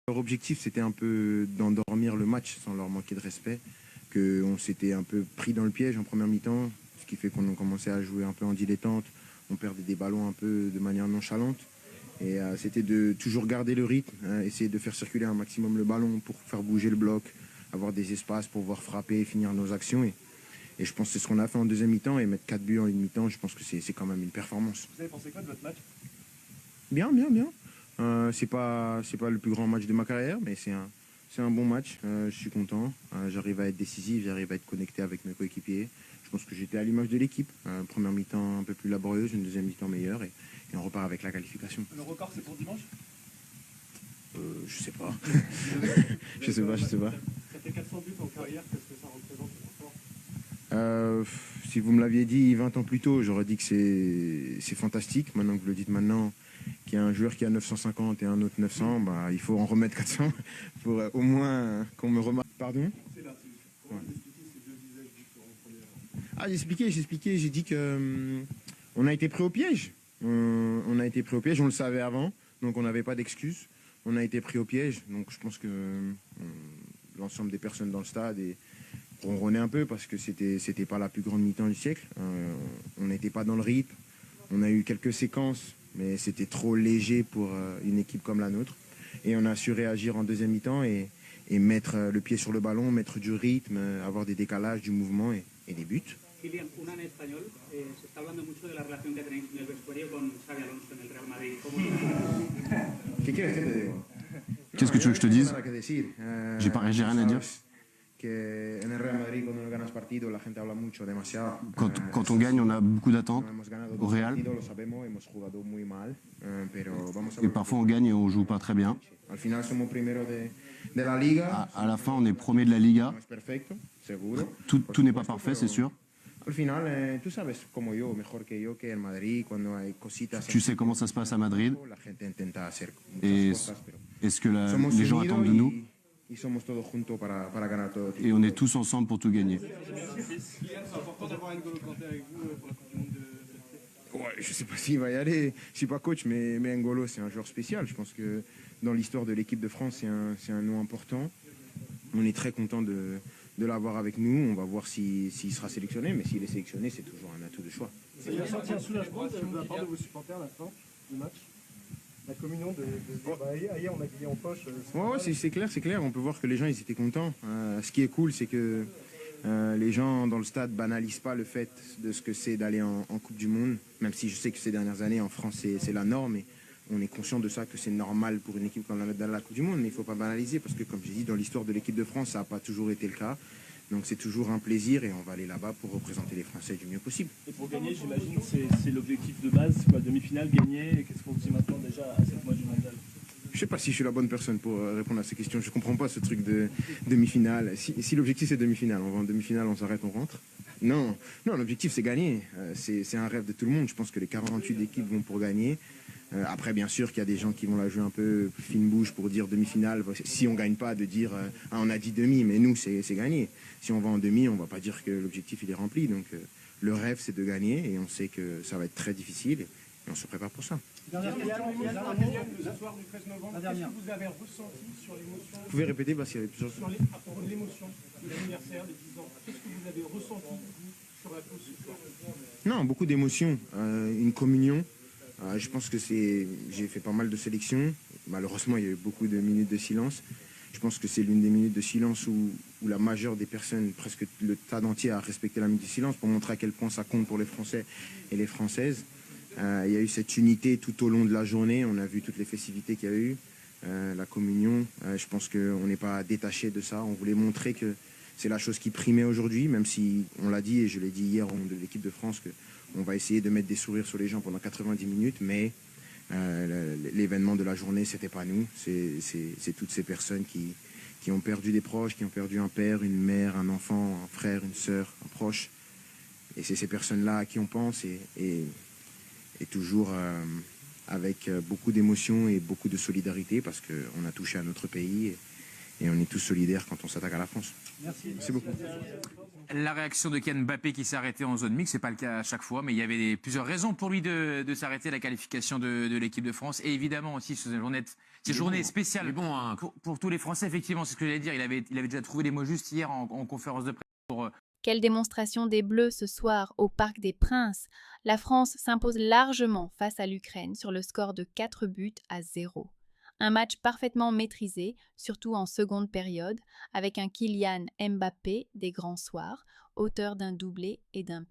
Leur objectif, c'était un peu d'endormir le match sans leur manquer de respect, qu'on s'était un peu pris dans le piège en première mi-temps, ce qui fait qu'on a commencé à jouer un peu en dilettante, on perdait des ballons un peu de manière nonchalante. Et c'était de toujours garder le rythme, hein, essayer de faire circuler un maximum le ballon pour faire bouger le bloc, avoir des espaces pour pouvoir frapper et finir nos actions. Et je pense que c'est ce qu'on a fait en deuxième mi-temps, et mettre 4 buts en une mi-temps, je pense que c'est quand même une performance. Vous avez pensé quoi de votre match? Bien, bien, bien. C'est pas le plus grand match de ma carrière, mais c'est un bon match. Je suis content. J'arrive à être décisif, j'arrive à être connecté avec mes coéquipiers. Je pense que j'étais à l'image de l'équipe. Première mi-temps un peu plus laborieuse, une deuxième mi-temps meilleure, et on repart avec la qualification. Le record, c'est pour dimanche? Je sais pas. je sais pas. Ça fait 400 buts en carrière, qu'est-ce que ça représente pour toi? Si vous me l'aviez dit 20 ans plus tôt, j'aurais dit que c'est fantastique. Maintenant que vous le dites maintenant, qu'il y a un joueur qui a 950 et un autre 900, bah, il faut en remettre 400 pour au moins qu'on me remarque. Pardon? Ah, j'ai expliqué, j'ai dit que on a été pris au piège. On a été pris au piège, on le savait avant, donc on n'avait pas d'excuses. On a été pris au piège, donc je pense que l'ensemble des personnes dans le stade ronronnaient un peu parce que c'était pas la plus grande mi-temps du siècle. On n'était pas dans le rythme, on a eu quelques séquences, mais c'était trop léger pour une équipe comme la nôtre. Et on a su réagir en deuxième mi-temps et mettre le pied sur le ballon, mettre du rythme, avoir des décalages, du mouvement et des buts. Kylian, una en español, se está hablando mucho de la relación que tenéis en el vestuario con Xabi Alonso en el Real Madrid. ¿Qué quieres que te diga? Qu'est-ce que tu veux que je te dise? Nada que decir. J'ai rien à dire. Que en el Real Madrid, cuando no ganas partido, la gente habla mucho, demasiado. Quand on gagne, on a beaucoup d'attentes Hemos ganado au dos Real. partidos, lo sabemos, hemos jugado muy mal, pero vamos a Et parfois on gagne et on joue pas très bien. Al final somos primero de la liga. À la fin, on est premier de la Liga. No es perfecto, seguro. Tout n'est pas parfait, c'est sûr. Al final, tú sabes como yo, mejor que yo, que en Madrid, cuando hay cositas. Tu sais comment ça se passe à Madrid La gente intenta hacer et muchas cosas, pero est-ce que somos les gens unidos attendent de nous y somos todos juntos para ganar todo. et on est tous ensemble pour tout gagner. C'est important d'avoir N'Golo Kanté avec vous pour la Coupe du Monde de. Ouais, je sais pas s'il va y aller. Je suis pas coach, mais N'Golo, c'est un joueur spécial. Je pense que dans l'histoire de l'équipe de France, c'est un nom important. On est très content de l'avoir avec nous. On va voir s'il sera sélectionné, mais s'il est sélectionné, c'est toujours un atout de choix. Il a senti un soulagement de la part de vos supporters à la fin du match? La communion de se dire, bah, hier on a gagné en poche. Ouais, c'est clair. On peut voir que les gens, ils étaient contents. Ce qui est cool, c'est que les gens dans le stade banalisent pas le fait de ce que c'est d'aller en Coupe du Monde, même si je sais que ces dernières années, en France, c'est la norme. Et on est conscient de ça, que c'est normal pour une équipe comme la Coupe du Monde, mais il ne faut pas banaliser, parce que, comme j'ai dit, dans l'histoire de l'équipe de France, ça n'a pas toujours été le cas. Donc c'est toujours un plaisir, et on va aller là-bas pour représenter les Français du mieux possible. Et pour gagner, j'imagine, c'est l'objectif de base, c'est quoi, demi-finale, gagner, et qu'est-ce qu'on se dit maintenant déjà à 7 mois du mondial? Je ne sais pas si je suis la bonne personne pour répondre à ces questions. Je ne comprends pas ce truc de demi-finale. Si l'objectif c'est demi-finale, on va en demi-finale, on s'arrête, on rentre. Non, l'objectif c'est gagner. C'est un rêve de tout le monde. Je pense que les 48 équipes vont pour gagner. Après, bien sûr qu'il y a des gens qui vont la jouer un peu fine bouche pour dire demi-finale. Si on ne gagne pas, de dire on a dit demi, mais nous c'est gagner. Si on va en demi, on ne va pas dire que l'objectif il est rempli. Donc le rêve c'est de gagner, et on sait que ça va être très difficile, et on se prépare pour ça. Dernière question, ce soir du 13 novembre, qu'est-ce que vous avez ressenti sur l'émotion? Vous pouvez répéter parce qu'il y avait plusieurs choses. Sur l'émotion de l'anniversaire des 10 ans, qu'est-ce que vous avez ressenti vous, sur la pelouse ce soir? Non, beaucoup d'émotions, une communion. Je pense que j'ai fait pas mal de sélections. Malheureusement, il y a eu beaucoup de minutes de silence. Je pense que c'est l'une des minutes de silence où la majeure des personnes, presque le stade entier, a respecté la minute de silence pour montrer à quel point ça compte pour les Français et les Françaises. Il y a eu cette unité tout au long de la journée. On a vu toutes les festivités qu'il y a eu, la communion. Je pense qu'on n'est pas détaché de ça. On voulait montrer que c'est la chose qui primait aujourd'hui, même si on l'a dit, et je l'ai dit hier au nom de l'équipe de France, qu'on va essayer de mettre des sourires sur les gens pendant 90 minutes, mais l'événement de la journée, c'était pas nous. C'est toutes ces personnes qui ont perdu des proches, qui ont perdu un père, une mère, un enfant, un frère, une sœur, un proche. Et c'est ces personnes-là à qui on pense, et toujours avec beaucoup d'émotion et beaucoup de solidarité, parce qu'on a touché à notre pays, et on est tous solidaires quand on s'attaque à la France. Merci beaucoup. La réaction de Kylian Mbappé qui s'est arrêté en zone mixte, c'est pas le cas à chaque fois, mais il y avait plusieurs raisons pour lui de s'arrêter, la qualification de l'équipe de France, et évidemment aussi cette journée spéciale pour tous les Français, effectivement, c'est ce que j'allais dire, il avait déjà trouvé les mots justes hier en conférence de presse pour... Quelle démonstration des Bleus ce soir au Parc des Princes. La France s'impose largement face à l'Ukraine sur le score de 4-0. Un match parfaitement maîtrisé, surtout en seconde période, avec un Kylian Mbappé des grands soirs, auteur d'un doublé et d'un